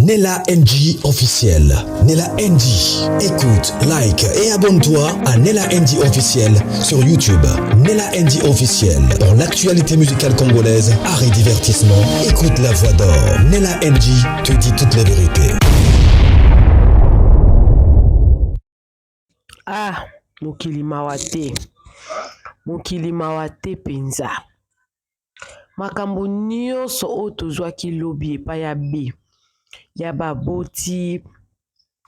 Nella NG officiel. Nella NG. Écoute, like et abonne-toi à Nella NG officiel sur YouTube. Nella NG officiel. Pour l'actualité musicale congolaise, art et divertissement, écoute la voix d'or. Nella NG te dit toutes les vérités. Ah, mokili mawate penza. Makambo nyonso oyo tozwaki lobi epai ya B ya baboti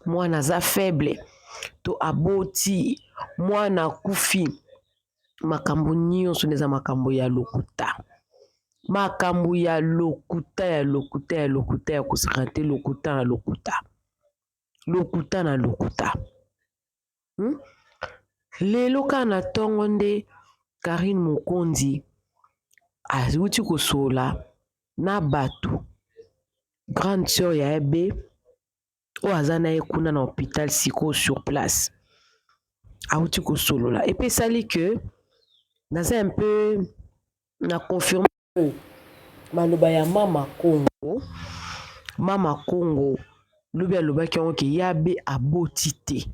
mwana aza faible to aboti mwana akufi, makambo nyonso neza makambo ya lokuta, makambo ya lokuta ya kosaka te lokuta na lokuta. Lelo kaka na ntongo nde Karine Mokonzi awuti kosola na bato grande sœur ya ebe oyo aza na ye kuna na hôpital sikoyo sur place, awuti kosolola epe esali ke naza un peu na confirme maloba ya mama Congo lobi alobaki yango ke yabe aboti te,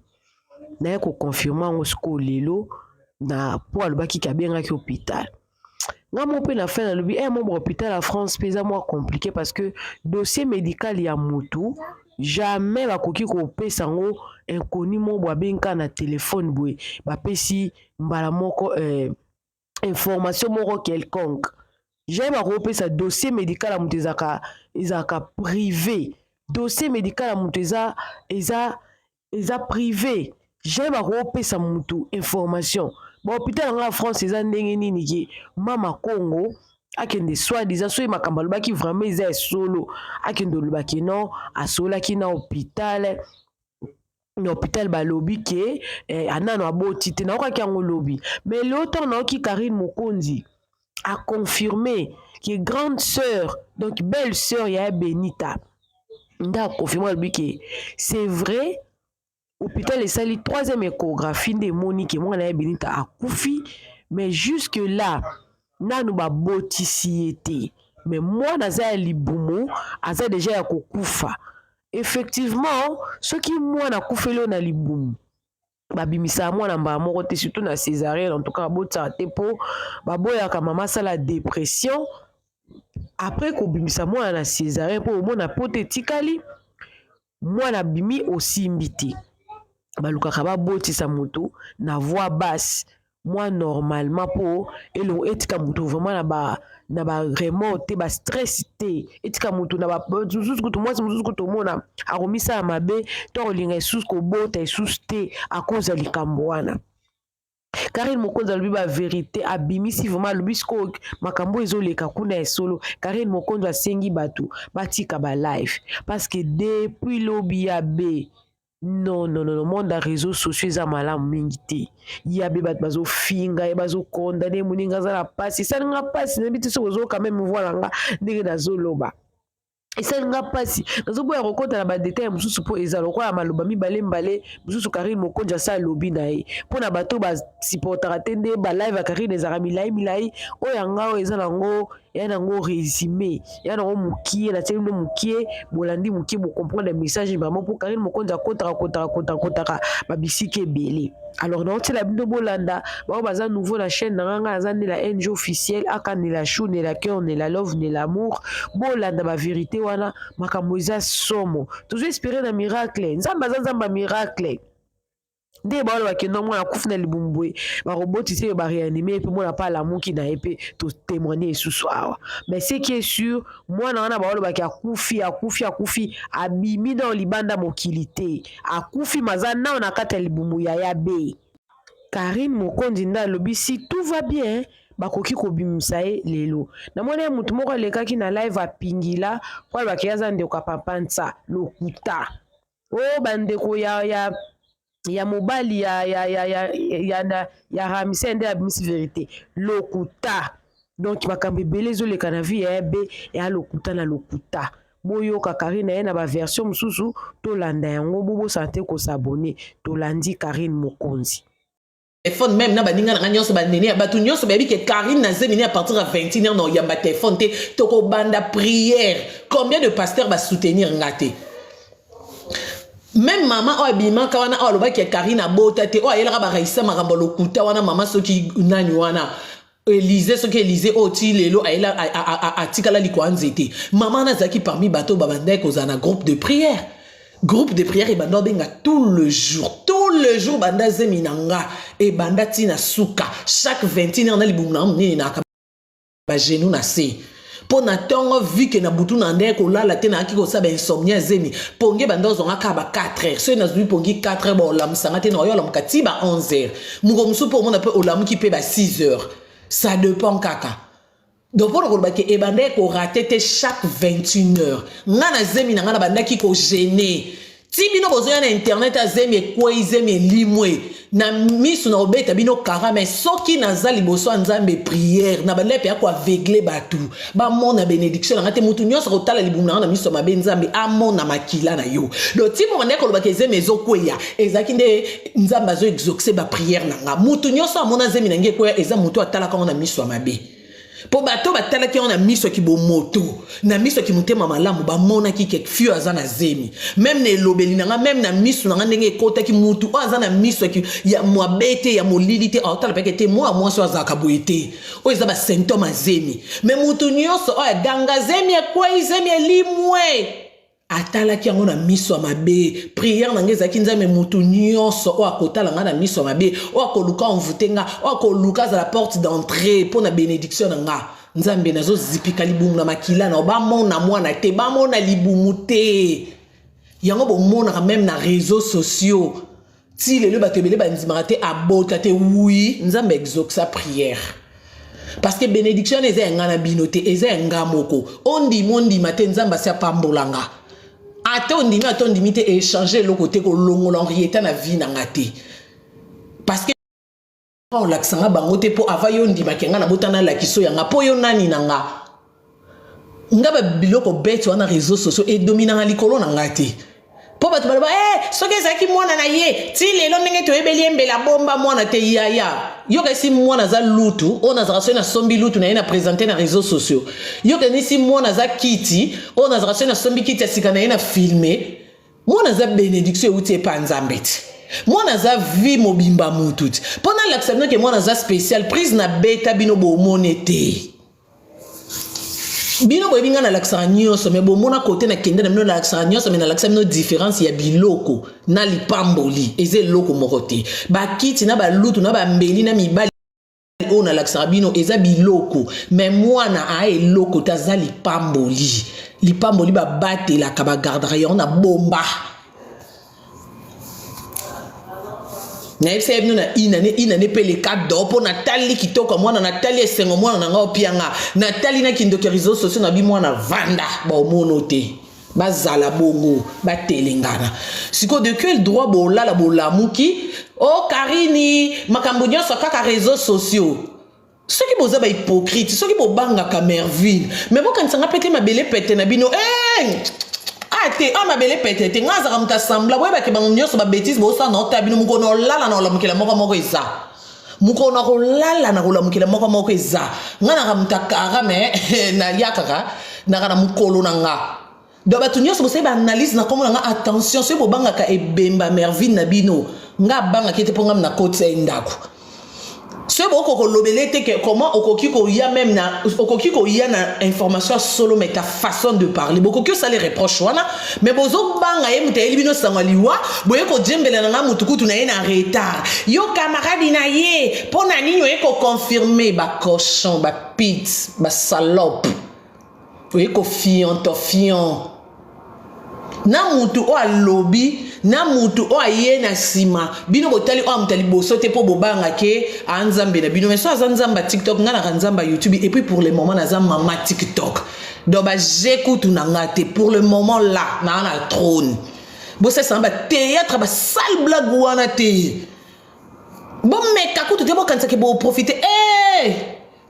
naye koconfirme yango sikoyo lelo na po alobaki ke abengaki hôpital. Nga mo pe na fin na lobi mo hôpital à France pesa moi compliqué parce que dossier médical ya mutu jamais bakoki kopesa ngo inconnu mo babenga na téléphone boye bapesi mbala moko information moko quelconque, jamais bakopesa dossier médical ya mutu ezaka privé, dossier médical ya mutu eza privé, jamais bakopesa mutu information. Bon, hôpital en France, ils ont ndenge ki mama Congo akende soi-disant so makambo alobaki vraiment eza solo akende olobaki non asolaki na hôpital balobi ke anano aboti te naokaki yango lobi, mais l'autre naoki Karine Mokonzi a confirmé que grande sœur, donc belle sœur ya Benita nda confirmé alobi ke c'est vrai hôpital esali 3e échographie nde Monique mwana ya Benita akufi, mais jusque là nanu babotisi ete, mais mwana aza ya libumu aza déjà ya kokufa. Effectivement soki mwana akufeli na libumu babimisa mwana mbala moko te, surtout na césarienne en tout cas babotisa te po baboyaka mama sala dépression après kobimisa mwana na césarienne po omona poto etikali mwana bimi osimbi te, balukaka babotisa mutu na voix basse moi normalement po elo etika mutu vraiment na ba remords te ba stress te, etika mutu na ba zuzu kutu moi zuzu kutu mona akomisa ya mabe to olinga esusu kobota esusu te à cause ya likambo wana. Karine Mokonzi alobi ba vérité abimisi vraiment alobi siko makambo ezoleka kuna esolo. Karine Mokonzi asengi bato batika ba live parce que depuis lobi ya be non monde a réseaux sociaux eza malamu mingi te, yabe bato bazofinga bazokonda moninga aza na pasi esalinga pasi nayebi te soki ozo quand même voilà nga ndenge nazoloba esalinga pasi nazoboya kokota na badetail mosusu mpo eza lokola maloba mibale mosusu Karine Mokonzi asa lobi na ye mpo na bato basupportaka te nde balive ya Karine ezaka milai oyo yanga oyo eza nango ya nango résumé ya nango mokie na tieli no mokie bolandi mokie bocomprendre message vraiment mpo Karine Mokonzi akotaka babisiki ebele. Alors na otela bino bolanda bao baza nouveau na chaîne na nga aza nde la NG officielle aka ne la chou ne la cœur ne la love ne l'amour bolanda ba vérité wana makambo eza somo toujours espérer na miracle nzamba aza nzamba miracle nde baola bakenda mwana akufi na libumbwe barobotisi oyo baréanime epe mwana pa alamuki na ye mpe totémoigne esusu awa, mais ce qui est sûr mwana wana baola baki akufi abimi na libanda mokili te akufi maza nao na kati ya libumu ya yabe. Karine Mokonzi nda alobi si tout va bien bakoki kobimisa ye lelo namoni ya mutu moko alekaki na live apingila po alobaki aza ndeko ya papa nsa lokuta oyo bandeko ya mobali ya Ramisen nde abimisi vérité lokuta, donc makambo ebele ezoleka na vie ya ebe ya lokuta na lokuta boyoka Karine na ye na baversion mosusu tolanda yango bobosante kosabone tolandi Karine Mokonzi. Téléphone même na baninga na nyonso banene ya batu nyonso bayebi ke Karine na zemini à partir de 21h na yamba téléphone te toko banda prière. Combien de pasteurs va soutenir ngate? même maman o abima kawana o loba ki Karina bota te o ayela ba raisa makambo lokuta wana mama soki nani wana Élysée soki Élysée o ti lelo ayela atikala likwanzete maman na zaki parmi bateau babanda kozana groupe de prière et banda benga tout le jour banda zeminanga et banda tina suka chaque 21 na libumna mni na ba genou na se pour na tongo vu que na butu na ndeko ko lala te na ki ko saba insomnia zemi ponge banda zonga ka ba 4 heures so na zui pongi 4 heures ba lam sanga te na yo lam kati ba 11 heures mugo musu pour mon appel olam ki pe ba 6 heures ça dépend kaka. Donc pour le que ebande ko raté chaque 21 heures ngana zemi na ngana banda ki ko gêner ti bino bozo na internet azemi ko izemi limwe na misu na obeta bino karame soki na zali boso nzambe prière na balepe ya ko aveugle batu ba mona bénédiction na ngate mutu nyonso kotala libumu na misu mabe nzambe amona makila na yo donc ti mo bande ko lobaka ezemi ezokweya ezaki nde nzambe azo exaucer ba prière na nga mutu nyonso amona zemi na nge kweya eza mutu atala ka na misu mabe. Po bato batala ki on a miso ki bo moto na miso ki mutema malamu ba mona ki kek fiu azana zemi même ne lobeli na même na miso na ndenge kota ki mutu azana miso ki ya mwabete ya molilite otala peke te moi so azaka boete o ezaba symptôme zemi mais mutu nyonso o danga zemi kwa zemi limwe atala ki yango na miso mabe prière na ngeza kinzame mutu nyonso o akotala nga na miso mabe o akoluka envutenga o akoluka za la porte d'entrée pour na bénédiction nga nzambe nazo zipika libumu na makila na ba mona mwana te ba mona libumu te yango bo mona même na réseaux sociaux ti le batebele ba nzimara te abota te oui nzambe exauce prière parce que bénédiction eza ngana binote eza ngamoko ondi mondi matin nzamba sia pambolanga atondimi te échanger le côté ko longola rieta na vie na ngate parce que on l'accent bango te po avayo ndima kenga na botana la kiso yanga po yo nani nanga ngaba biloko bête wana réseaux sociaux et dominant likolo na ngate po bato ba soki ezaki mwana na ye ti lelo ndenge toyebeli embela bomba mwana te yaya yoka si mwana za lutu ona za na sombi lutu na ye na présenter na réseaux sociaux yoka ni si mwana za kiti ona za na sombi kiti asika na ye na filmer mwana za bénédiction uti pa nzambe te mwana za vie mobimba mutu te pendant l'acceptation que mwana za spécial prise na beta bino bo monete bino boy binga na l'accent nyonso mais bo mona côté na kende na bino na l'accent nyonso mais na l'accent no différence ya biloko na lipamboli eze loko mokote ba kiti na ba lutu na ba mbeli na mibali on a l'accent bino eza biloko mais mwana a eloko taza lipamboli ba bate la ka ba gardera on a bomba na ese bino na inane pe le cadeau pour Nathalie kitoko mwana Nathalie esengo mwana na nga opianga Nathalie na kindoki réseaux sociaux na bi mwana vanda ba omono te bazala bongo ba telengana siko de quel droit bola la bolamuki o Karini makambo nyonso kaka réseaux sociaux ceux qui boza ba hypocrite ceux qui bobanga ka Merville mais boka nsanga pete mabele pete na bino ate amabele pete te ngaza kamta sambla boye ba ke bango nyonso ba bêtise bo sa na tabino mukono lala na olamukela moko eza mukono ko lala na olamukela moko eza ngana kamta kara me na yakaka na kana mukolo na nga do ba tunyonso bo se ba analyse na komo nga attention se bo banga ka ebemba Merville na bino nga banga kete ponga na côté ndako ce boko ko lobelete que comment okoki ko ya même na okoki ko ya na information solo mais ta façon de parler boko que ça les reproche wana mais bozo banga ye muteli bino sangaliwa boye ko djembela na mutukutu na ye na retard yo camarade na ye pona nini ye ko confirmer ba cochon ba pit ba salope boye ko fion na mutu o alobi na mutu o aye na sima bino botali o amtali boso te po bobanga ke anzambe na bino mais so azanzamba TikTok ngana kanzamba YouTube et puis pour le moment na mama TikTok donc ba j'écoute na ngate pour le moment là na trône bo ça samba théâtre ba sale blague wana te bon mais kakutu te bo kanza ke bo profiter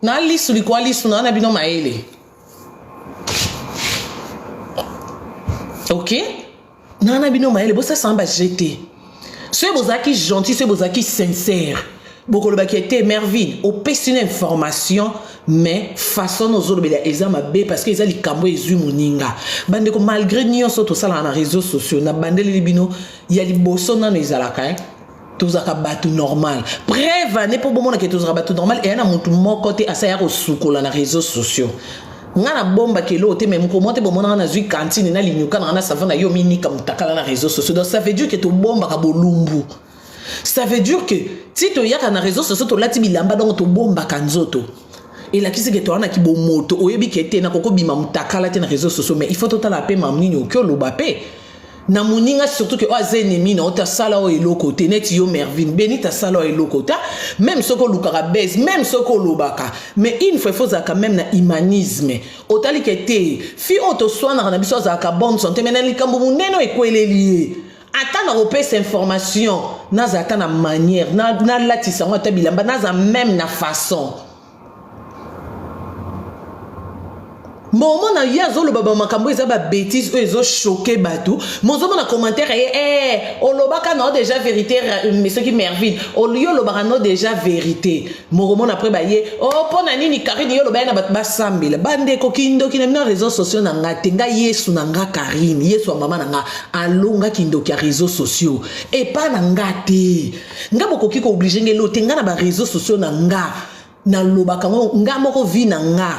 na lisu liko lisu na bino maele ok nana bino maele bo ça samba jeté ce bozaki gentil ce bozaki sincère bokoloba qui était Mervyn au pèse une information mais façon nos autres exam B parce que ils a les cambo ezu moninga bande ko malgré nyonso to sala na réseaux sociaux na bande les bino ya liboso na ezalaka tous aka batu normal preuve ne pour bomona que tous aka batu normal et na mutu moko côté asa ya ko sukola na réseaux sociaux ngana bomba kelo te même comment te bomona na zui cantine na linyuka na savon na yo mini comme takala na réseaux sociaux donc ça veut dire que to bomba ka bolumbu. Ça veut dire que si tu y a un réseau social, tu as bilamba donc tu bomba kanzoto. Et là qui c'est que tu as un qui bon moto, ou yebi qui était na koko bima mutakala te na réseau social, mais il faut total la paix mamni au cœur l'obapé. Na muninga surtout que oise ennemi na ota sala o eloko te net yo Mervyn benita sala o eloko ta même soko lukara base même soko lobaka mais une fois il faut ça quand même na humanisme otali que te fi auto soina na biso za ka bonne santé mais na likambo muneno ekweleli. Attends na cette information naza attend na manière na latisa ngota bilamba naza même na façon moment na yazo le baba makambo eza ba bêtise ezo choqué batou mozo na commentaire olobaka no déjà vérité mais ce qui Mervyn olio lobaka no déjà vérité moment après ba ye pona nini Karine yo lobaya na ba sambela bande ko kindo ki na réseaux sociaux na ngate nga Yesu na nga Karine Yesu mama na nga alonga kindo ki réseaux sociaux et pas na ngate nga boko ki ko obligé ngelo te nga na ba réseaux sociaux na nga na lobaka nga moko vi na nga.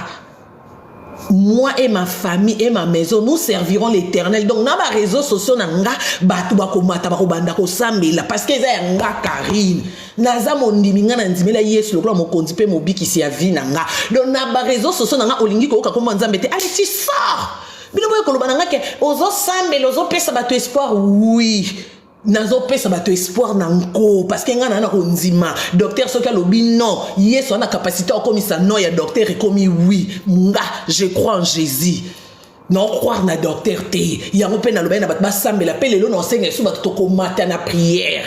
Moi et ma famille et ma maison, nous servirons l'Éternel. Donc, dans les réseaux sociaux, nanga batu bakomata bakobanda ko sambela parce que ça nga Karine. Naza mondiminga na ndimela Yesu lokolo mo kondipe mo bikisi ya vie nanga. Donc, na ba réseaux sociaux nanga olingi ko ka komba nzambete. Allez, tu sors. Bino boye koloba nanga ke ozo sambela ozo pesa batu espoir. Oui. Nazo pesa bato espoir nanko parce que ngana na konzima docteur soka lobi non yeso na capacité comme ça non ya docteur et comme oui nga je crois en Jésus non croire na docteur te ya ngope na loba na bat ba sambela pe lelo no senga su bat to ko mata na prière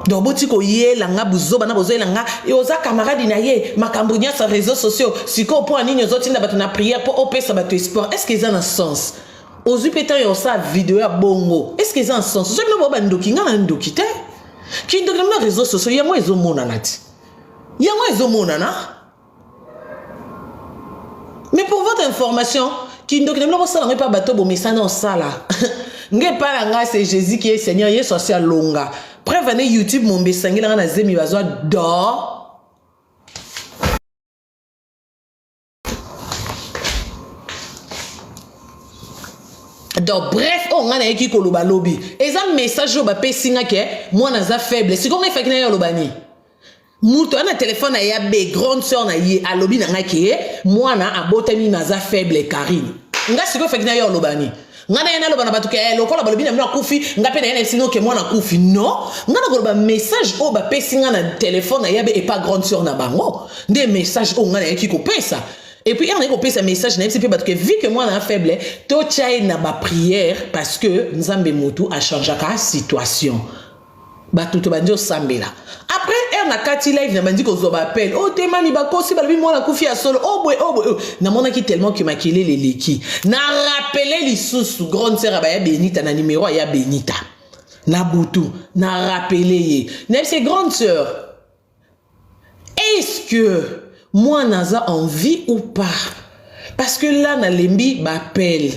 donc boti ko yela nga buzoba na bozo nga et oza camarade na ye makambo nya sur réseaux sociaux siko point nini ozoti na bat na prière pour opesa bato espoir est-ce que ça a un sens? Aux pétants et sa vidéo à bongo. Est-ce que ça a un sens? Je ne sais pas si vous avez un document. Qui est dans les réseaux sociaux? Il y a moins de monde. Il y a moins de monde. Mais pour votre information, qui est dans les réseaux sociaux, pas bateau, mais ça non ça là. C'est Jésus qui est Seigneur, il est social longa. Prévenez YouTube, mon bessangue, il a un zémi bazoa d'or. Donc bref on a un qui koloba lobby et ça message au bapé singa que moi naza faible c'est comme il fait que na lobani muto na téléphone ya be grande sœur na ye a lobby na ngaki moi na abotami naza faible Karine nga siko fait que na lobani nga na yana lobana batuke lokola balobi na mna kufi nga pe na yana sino que moi na kufi non nga na koloba message au bapé singa na téléphone ya be et pas grande sœur na bango des messages au nga na qui kopé ça. Et puis, on a coupé ce message, parce que vu que moi, on a faible, to tchaï na ba prière, parce que Nzambe Moutou a changé la situation. Ba tout banjo sambela. Après, on a kati live, on a dit qu'on s'appelle. Oh, t'es mani ba kosi, ba lui, moi, la koufi à solo. Oh, boy, oh, boy. Na mona qui tellement que m'a kilé les leki. Na rappelé les sous grande sœur abaya Benita, na numéro ya Benita. Na boutou. Na rappelé. Na c'est grande sœur. Est-ce que moi, naza envie ou pas? Parce que là, na lembi m'appelle.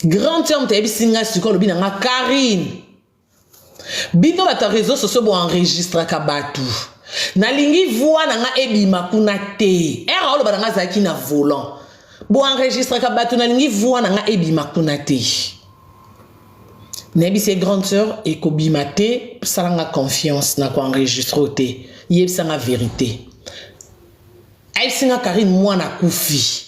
Grand terme, t'as vu singa siko lobi na Karine. Bino bata réseaux sociaux bo enregistre kabatu. Na lingi voix na nga ebi makuna te. Era lo ba nga zaki na volant. Bo enregistre kabatu na lingi voix na nga ebi makuna te. Nebi c'est grande sœur et kobimate salanga confiance na ko enregistre te. Yeb sanga vérité. Aïe singa Karine moi na kufi.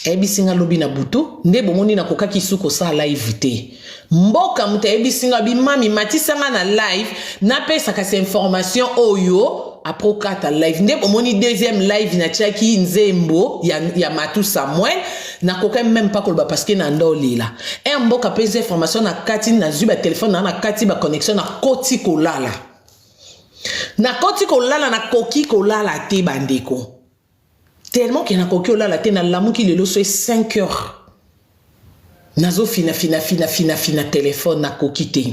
Ebi singa lobi na buto nde bomoni na koka kisuko sa live te. Mboka muta ebi singa bi mami matisanga na live na pesa ka information oyo après kata live nde bomoni deuxième live na chaki nzembo ya Matu Samuel na koka même pas kolba parce que na ndolila. E mboka pesa information na kati na zuba téléphone na kati ba connexion na koti kolala. Na koti kolala na koki kolala te bandeko. Tellement qu'il y a un coquille là, la tête dans l'amour qui le soit 5 heures. nazo fina téléphone na kokite.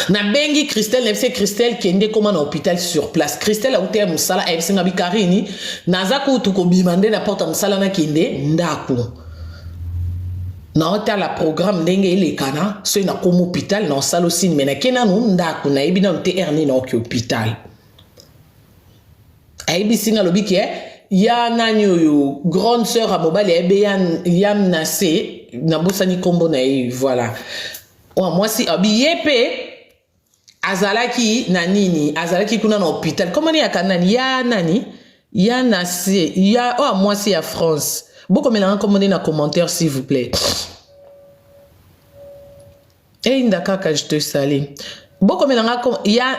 Na bengi Christelle nefse Christelle kende koma na hôpital sur place. Christelle a outé musala ebse ngabi karini naza kutu ko bimande na porta musala na kende ndako. Na ota la programme ndenge ile kana so na komo hôpital na sala aussi mais na kena no ndako na ebi na nte erni na hôpital. Aibi singa lobiki ya nani oyo grande sœur a mobile ebe yam nase na bosani kombo na voilà. Oh moi si abi yepe azalaki na nini azalaki kuna na hôpital comment ni akanani ya nani ya nase ya oh moi si à France beaucoup mélange comme na commentaire s'il vous plaît et ndaka je te salue beaucoup mélange comme ya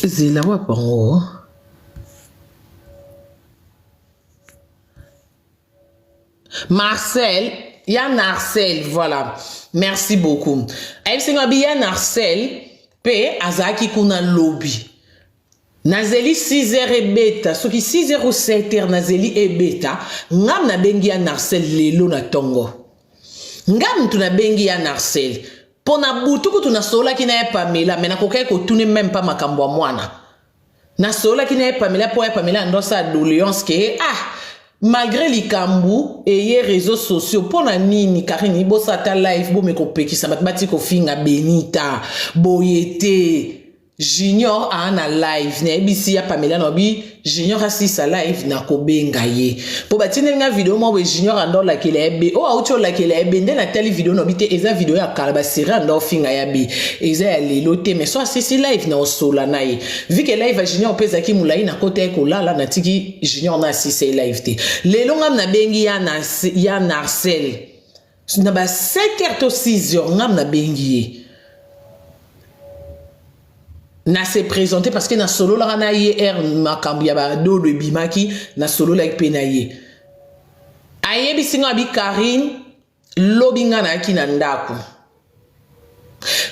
zela wa pango Marcel, Yann Marcel, voilà. Merci beaucoup. Yann Marcel, P. Azaki kuna lobby. Nazeli 6h et bêta, ce qui 6h ou 7h Nazeli et bêta, ngam na bengi Yann Marcel lelo na tongo. Ngam tu na bengi Yann Marcel. Pona butuku tu na sola ki na Pamela, mais na kokai ko tune même pas makambo mwana. Na sola ki na Pamela po Pamela ndosa doléance ke malgré les cambous et les réseaux sociaux, pour la nini, Karine, bo sata live, bo meko peki, sa matematique au finga Benita, Boyete, Junior a na live, ne ebisi ya Pamela nobi, Junior a si sa live na kobenga ye. Po batine nga vidéo mo we Junior andor la kele ebe, o auto la kele ebe, nde na tele vidéo nobi te eza vidéo ya kalaba siri andor finga ya be, eza ya lelo te, mais so si live na osola na ye. Vu que live a Junior pesa ki mulai na kote ko la na tiki Junior na si se live te. Lelo ngam na bengi ya Narcel. Na ba 5h to 6h ngam na bengi ye. Na se présenté parce que na solo la na ye makambu ya ba do de bimaki na solo la pena ye. Aye bisinga bi Karine lobinga na ki na ndako.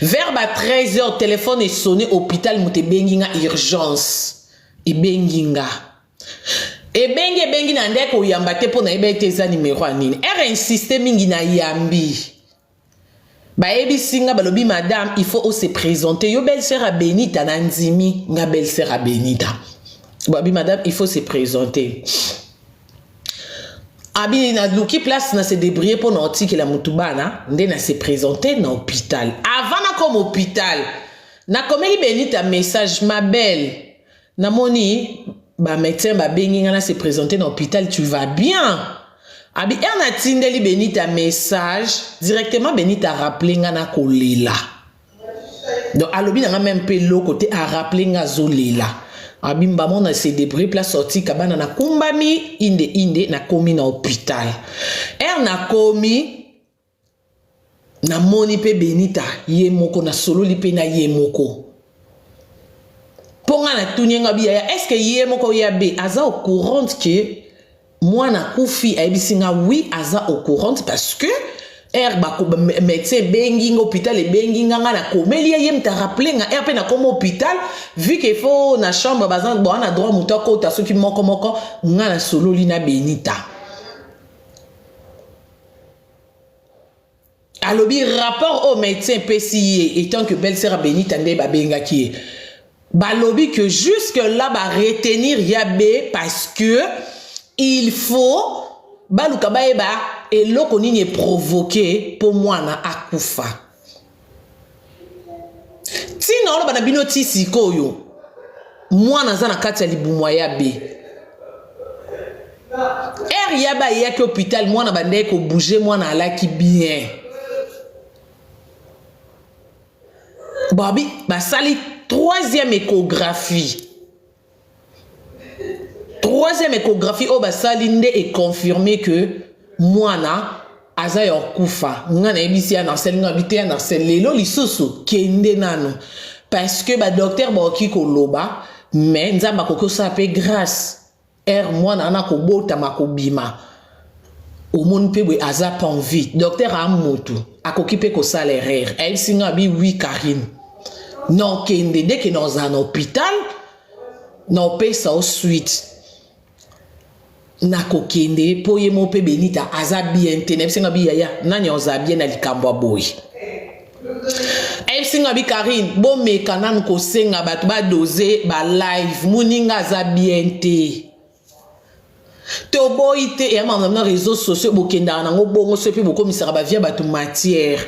Vers 13h téléphone est sonné hôpital moute benginga urgence. E benginga. E bengi na ndeko yamba te pona ebe teza numéro anine. Insiste mingi na yambi. Baebi singa balobi madame il faut se présenter yo belle-sœur à Benita nanzimi nga belle-sœur à Benita babi madame il faut se présenter abi na luki place na se débrouiller pour noti que la mutubana nde na se présenter na hôpital avant na comme hôpital na komeli Benita message ma belle na moni ba médecin ba bengi nga na se présenter na hôpital tu vas bien. Abi na tindeli Benita message directement Benita rappelé nga na kolila. Donc alobi na même pe lo côté a rappelé nga zolila. Abi mbamo na se débrouiller place sorti kabana na kumbami inde na komi na hôpital. Na komi na moni pe Benita ye moko na solo li pe na ye moko. Ponga na tuninga bi est-ce que ye moko ya be aza au courant que moi na koufi aibisinga oui aza au courant parce que médecin bengi hôpital et bengi nga na komeli yem ta rappeler nga pe na comme hôpital vu qu'il faut na chambre bazan bon na droit mutoko ta soki moko nga na solo lina Benita alobi rapport au médecin PCI étant que belle-sœur Benita nde ba benga ki balobi que jusque là ba retenir yabe parce que il faut baluka baeba et loko nini est provoqué pour moi na akufa tino lo bana bino tisi koyo moi na zana kati ya libumwa ya be yaba ya ki hôpital moi na bande ko bouger moi na alaki bien babi basali troisième échographie au basalinde est confirmé que mwana aza ya kufa nga na ebisi ya Narcel nga bité ya Narcel lelo lisusu kende nano parce que ba docteur ba ki koloba mais nzamba koko sape grâce mwana na ko bota makobima au monde pe aza pas envie docteur a moto akoki pe ko salaire elle singa bi oui Karine non kende dès que dans un hôpital non paye ça au suite na kokende po ye mo pe Benita aza bien te nebisenga bi yaya nani oza bien na likambo boy ebisenga bi Karine bo meka nan ko senga batu ba doser ba live muninga aza bien te to boy te e mama na réseaux sociaux bokenda nango bongo so pe bokomisaka ba via batu matière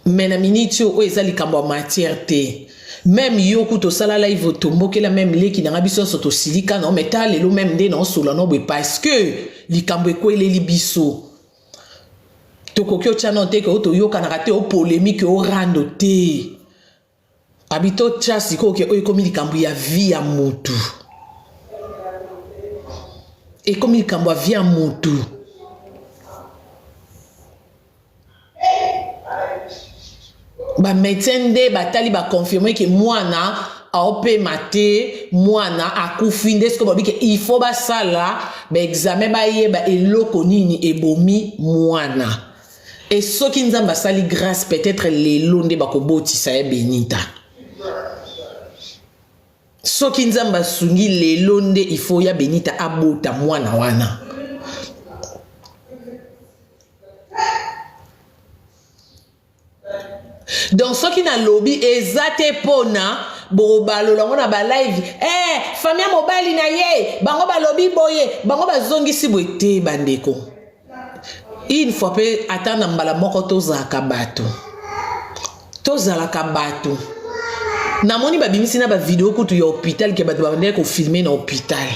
mais na minute o eza likambo matière te. Même yo kuto sala live tomboke la même leki na biso soto silika non mais ta lelo même de non solo no parce que likambo ekwele libiso to kokyo chano te ko to yo kana kate o polémique o rando te habito chasi ko ke o komi likambo ya vie ya mutu e komi likambo ya vie ya mutu ba médecin de batali ba confirmer que mwana a opé maté mwana akufi ndesko ba bike il faut ba sala ba examen ba yeba eloko nini ebomi mwana et soki nzamba sali grâce peut-être lelo nde ba ko botisa ya Benita soki nzamba sungi lelo nde il faut ya Benita abota mwana wana. Donc ce qui n'a lobby ezate pona bo balolo na ba live famille mobile na ye bango ba lobby boye bango ba zongisi boete bandeko une fois pe atana mbala moko tozaka bato na moni ba bimisi na ba vidéo kutu ya hôpital ke bato ba ndeko ko filmer na hôpital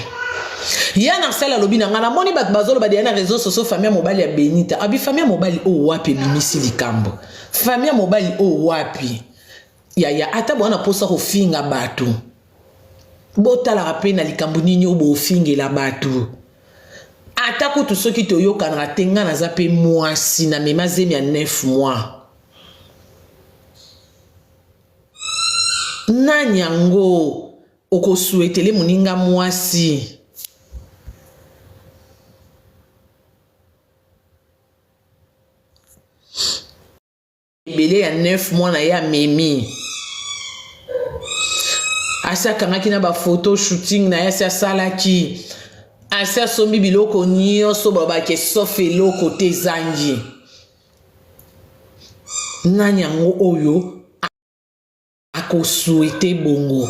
ya na sala lobby na ngana moni bato bazolo ba na réseaux sociaux famille mobile ya Benita abi famille mobile o wapi bimisi likambo famille mobile o wapi ya ata bwana posa ko finga bato botala rape na likambo nini obo fingela bato ata ko to soki to yoka na tenga na zape mwasi na memazemi ya 9 mois nanyango oko souhaitele muninga mwasi belé ya 9 mois na ya memi asa kangaki na ba photo shooting na ya sa salaki asa sombi biloko nyonso baba ke sauf eloko te zangi nani yango oyo ako souhaiter bongo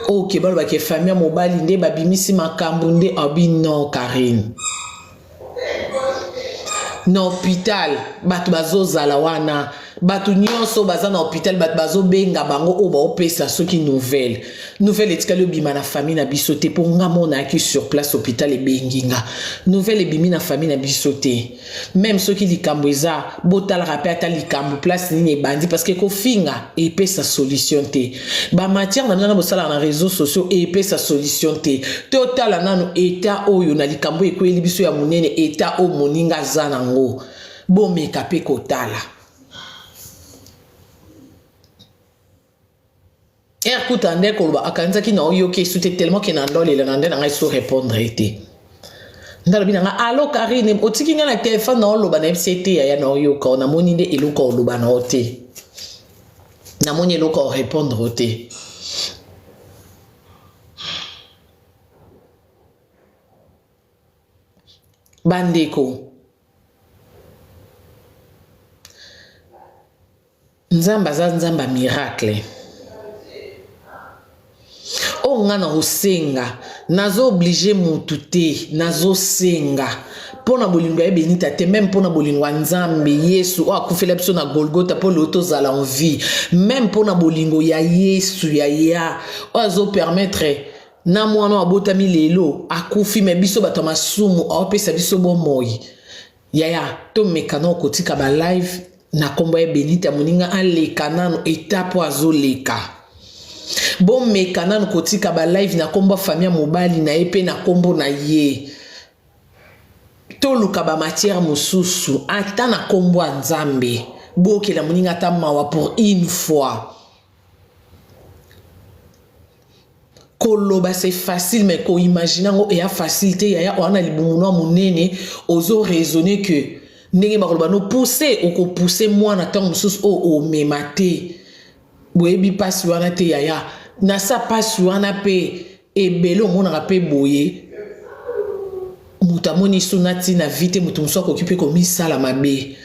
ok baloba ke famille mobali nde babimisi makambo nde abi non Karine na hôpital bato bazozala wana bato nyonso baza na hôpital bato bazobenga bango o ba opesa soki nouvelle etikali obima na famille na biso te po nga mona aki sur place hôpital ebenginga nouvelle ebimi na famille na biso te même soki likambo eza botalaka pe ata likambo place nini ebandi parce que kofinga epesa solution te ba matière na nana bosala na réseaux sociaux epesa solution te totala nano eta oyo na likambo ekweli biso ya munene eta o moninga za nango bomeka pe kotala. Écoute, André Kolba, akanza ki na oyo ke sute tellement que nandole le nande na so répondre été. Ndalo binanga allo Karine, otiki nga na téléphone na oloba na FCT ya na oyo ko na moni nde eloko oloba na ote. Na moni eloko répondre ote. Bandeko. Nzamba za nzamba miracle. O ngana osenga nazo obligé mutu te nazo senga pona bolingo ya Benita te même pona bolingo nzambe Yesu o akufela biso na Golgotha po loto zala en vie même pona bolingo ya Yesu ya o azo permettre na mwana abotami lelo akufi me biso bato masumu o pesa biso bomoi ya to mekano kotika ba live na kombo ya Benita moninga aleka nano etape azo leka bon mekana kotika ba live na kombo famille mobali na epe na kombo na ye to luka ba matière mususu ata na kombo nzambe boke la moninga ta mawa pour une fois koloba c'est facile mais ko imaginer ngo ya facilité ya ona libumuno munene ozo raisonner que ndenge bakoloba no pousser ou ko pousser moi na tant mususu o memate boyebi pasi wana te yaya na sa pasi wana pe ebelo mona pe boye mutamoni sunati na vite mutumso occupé komi sala mabe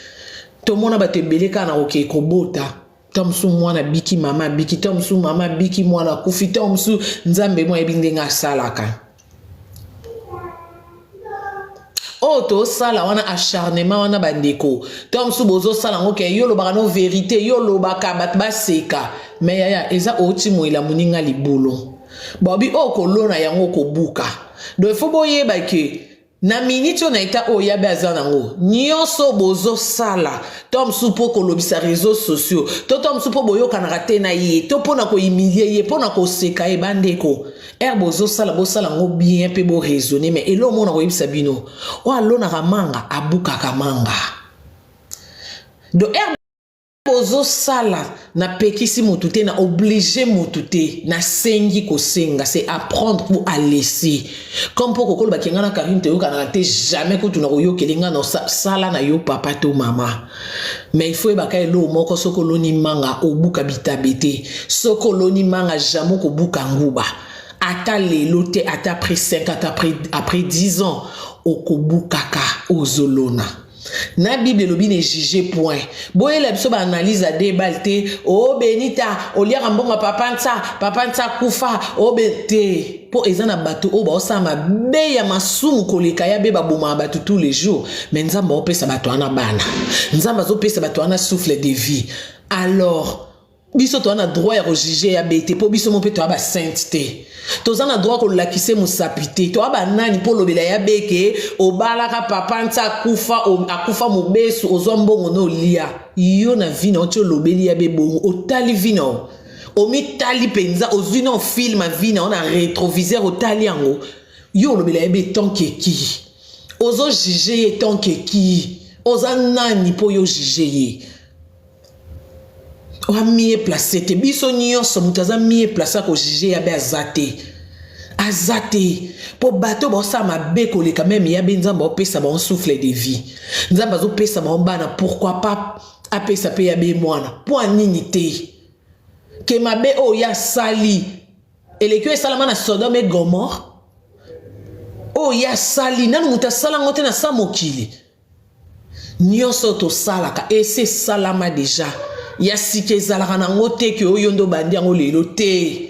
to mona batebeleka na oke kobota tamsu mwana biki mama biki tamsu mama biki mwana kufi tamsu nzambe mo ebindenga salaka to sala wana acharnement wana bandeko tamsu bozo sala ngoke yo lobaka no vérité yo lobaka bat baseka mais yaya eza oti moila muninga libulo bobi kolona yango kobuka do fo boyeba ke na minute on a été oyabe azanango nyonso bozo sala tom supo kolobisa réseaux sociaux to tom supo boyo kanarate na ye to pona ko humilier ye pona ko seka e bandeko bozo sala ngo bien pe bo raisonner mais elo mona ko yebisa bino o alona kamanga abuka kamanga do bozo sala na pekisi motute na obligé motute na sengi ko senga c'est apprendre pour à laisser comme pour kokolo bakenga na Karim te yoka te jamais ko tuna ko yokelinga na sala na yo papa to mama mais il faut baka elo moko sokolo ni manga obuka bitabete sokolo ni manga jamais ko buka nguba ata lelo te ata après 5 après 10 ans okobukaka ozolona na Bible lobi ne juger point boye la biso ba analyse a débalté benita oliaka mbonga papa nta kufa bete po ezana bato ba osama be ya masumu koleka ya be ba boma bato tous les jours mais nzamba opesa bato ana bana nzamba zo pesa bato ana souffle de vie alors biso to ana droit ya juger ya bete po biso mo pe to ba sainteté tozana droit ko lakise musapité to aba nani po lobela ya beke obalaka papa nta akufa mobesu ozombongo no lia yo na vina ocho lobeli ya bebongo otali vina omi tali penza ozwina film vina on a rétroviseur otali yango yo lobela ya be tonke ki ozo juger ye tonke ki ozanani po yo juger ye o mie placé te biso nyonso mutaza mie placé ko juger ya be azate po bato bo sa mabe ko le quand même ya be nzamba opesa ba on souffle de vie nzamba zo pesa ba bana pourquoi pas apesa pe ya be mwana po anini te ke mabe ya sali elekyo salama na Sodome et Gomorrhe ya sali nanu mutasala ngote na samokili nyonso to salaka et c'est salama déjà ya sike zalaka na ngote ke oyondo bandi yango lelo te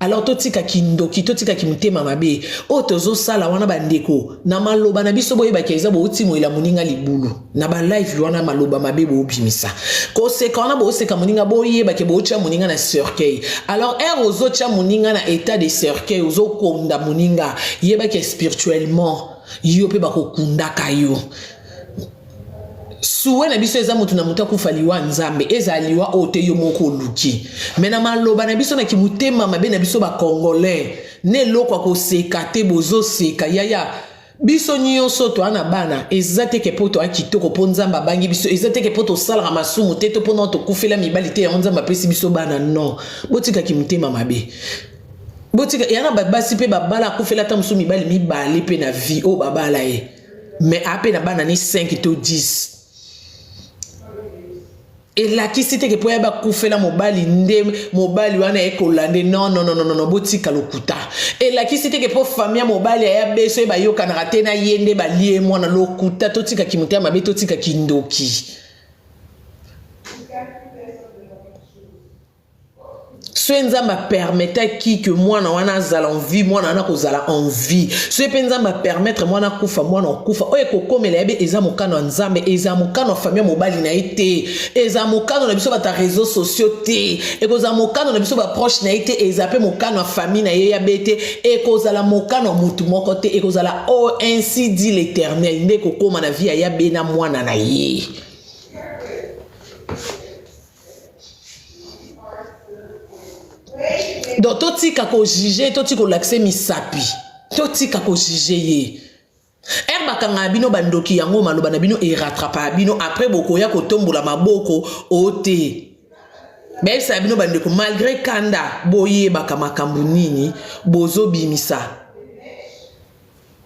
alors totika kindoki totika kimtema mabe tozo sala wana bandeko na maloba na biso boyeba keza bo utimo ila muninga libulu na ba live wana maloba mabe bo obimisa ko seka wana bo seka muninga boyeba ke bo cha muninga na cercueil alors ozo cha muninga na état de cercueil ozo konda muninga yeba ke spirituellement yo pe ba ko kunda kayo suwe na biso eza mutu na mutu akufaliwa nzambe eza liwa ote yo moko luki mena maloba na biso na kimutema mabe na biso ba congolais ne loko ko seka te bozo seka yaya biso nyonso to ana bana ezate ke poto akitoko po nzamba bangi biso ezate ke poto sala masumu te to pona to kufela mibalite ya nzamba pesi biso bana non botika kimutema mabe botika yana babasi pe babala kufela ta musu mibali mibale pe na vie babala mais ape na bana ni 5 to 10 et la qui c'était que pour yaba kufela mobali wana ekolande non botika lokuta et la qui c'était que pour famille mobali ya beso ba yoka na ratena yende ba lie mwana lokuta totika kimutia mabe totika kindoki Nzamba permettait que moi na wana zala en vie moi na kozala en vie Nzamba permettre moi na kufa moi na kufa oye kokomela yabe eza mokano nzambe eza mokano famille mobali na ite eza mokano na biso bata réseaux sociaux te ekoza mokano na biso ba proche na ite eza pe mokano famille na ye ya bete ekozala mokano mutu moko te ekozala ainsi dit l'Éternel nde kokoma na vie ya be na mwana na ye donc totika ko juger totika ko l'accès misapi totika ko juger ye bakanga bino bandoki yango maloba na bino e rattrapa bino après bokoya ko tombola maboko ote mais ça bino bandeko malgré kanda boye baka makambu nini bozo bimisa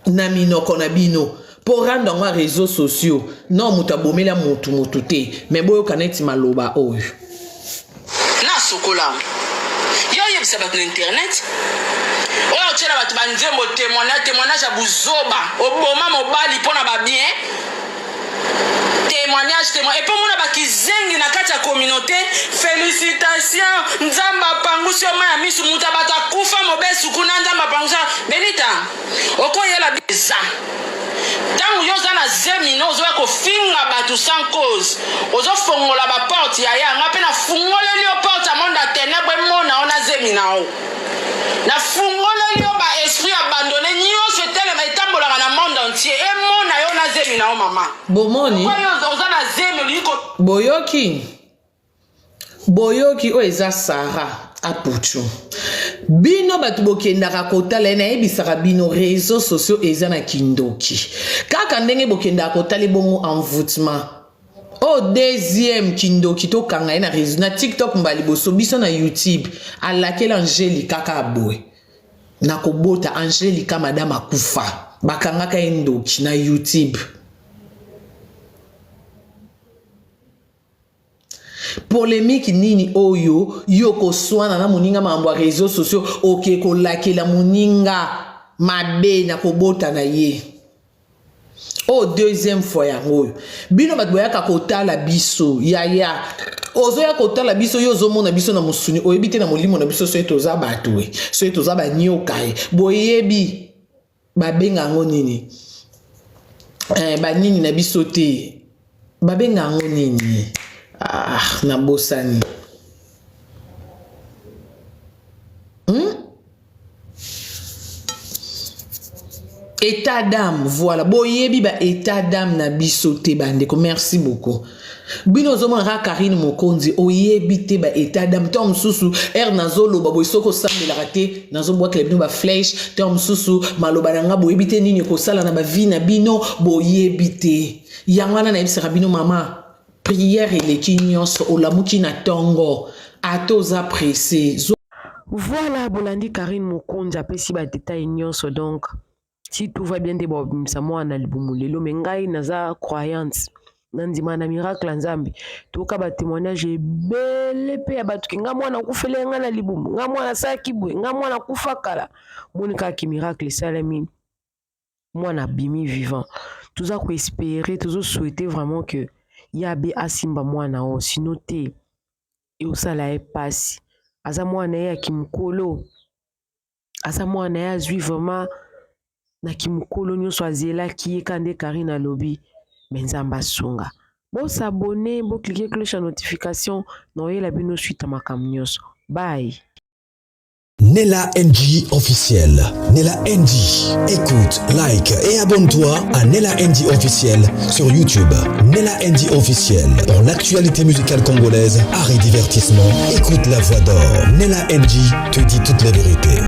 na minoko na bino pour rendre dans les réseaux sociaux non mutabomela mutu te mais boyo kaneti maloba oyo na sokola yo yebisa bato na internet oyo otiela bato banzembo témoignage ya buzoba oboma mobali mpo na babien témoignage et puis mona bakizengi na kati ya communauté félicitations nzamba pangusi oma ya misu muta bata kufa mobesu kuna nzamba pangusi Benita okoyela biza tangu yoza na zemino ozoya kofinga batu sans cause ozofongola baporte ya yanga mpe na fungoleli yo porte ya monde ya ténèbre mona ona zeminao na fungoleli yo ba esprit abandonné nyonso etelema etambolaka na monde entier emona yo na zeminao mama bomoni oza na zemi liko boyoki oyo eza Sara apuchu bino bato bokendaka kotala nayebisaka bino réseaux sociaux eza na kindoki kaka ndenge bokendaka kotala bongo envoûtement au deuxième kindoki tokanga ye na réseau na TikTok mbali boso biso na YouTube alakela Angelica kaka aboye na kobota Angelica madame akufa bakangaka ye ndoki na YouTube. Polémique nini oyo yoko swana na muninga mambo ya réseaux sociaux oke kolakela muninga mabe na kobota na ye. O deuxième fois ya ngoyo bino bato boyaka kotala biso ya ozoya kotala biso yo zomona biso na musuni oyebite na molimo na biso so etoza bato so etoza banyoka boyebi babenga ngo nini banini na biso te babenga ngo nini na bosani état d'âme voilà boyebi ba état d'âme na biso te bandeko merci beaucoup bino zomona Karine Mokonzi oyebi te ba état d'âme tom susu nazolo ba boisoko sambela te nazo boa klebino ba flèche tom susu maloba nanga boyebi te nini ko sala na ba vie na bino boyebi te yangwana na ebisaka bino mama prière eleki nyonso olamuki na tongo atoza pressé. Voilà bolandi Karine Mokonzi apesi ba détail nyonso donc si tout va bien de bobimisa mwana libumulelo mengai naza croyance nandima na miracle nzambi toka ba témoignage ebele pe ya batu nga mwana kufele nga na libumu nga mwana sakibwe nga mwana kufa kala monika ki miracle salami mwana bimi vivant tuza ko espérer tuzo souhaiter vraiment que yabe asimba mwana o sinote e osala e pasi aza mwana ya kimukolo aza mwana ya zui vraiment na kimukolo nyonso azelaki ye kande Karine alobi menzamba sunga bo s'abonner bo cliquer cloche à notification noyela bino suite makambo nyonso bye. Nella NG officiel. Nella NG. Écoute, like et abonne-toi à Nella NG officiel sur YouTube. Nella NG officiel. Pour l'actualité musicale congolaise, art et divertissement, écoute la voix d'or. Nella NG te dit toutes les vérités.